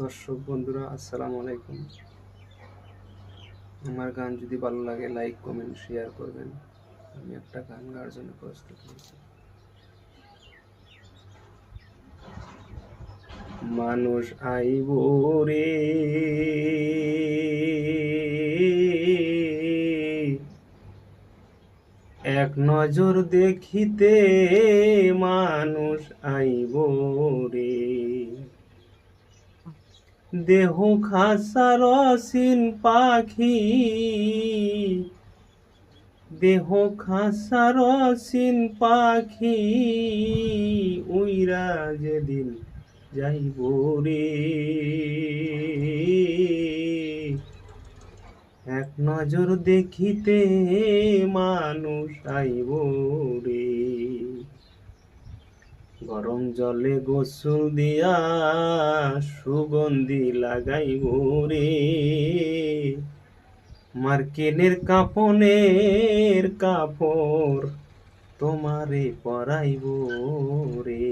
দর্শক বন্ধুরা, আসসালামু আলাইকুম। আমার গান যদি ভালো লাগে লাইক কমেন্ট শেয়ার করবেন। আমি একটা গান গাওয়ার জন্য প্রস্তুত হয়েছি। মানুষ আইব রে, এক নজর দেখিতে মানুষ আইব রে, দেহ খাসার অসীন পাখি, দেহ খাসার অসীন পাখি, উইরা যেদিন যাইব রে, এক নজর দেখিতে মানুষ আইব রে, গরম জলে গোসল দিয়া সুগন্ধি লাগাইব রে, মার্কেনের কাপনের কাপড় তোমারে পরাইব রে।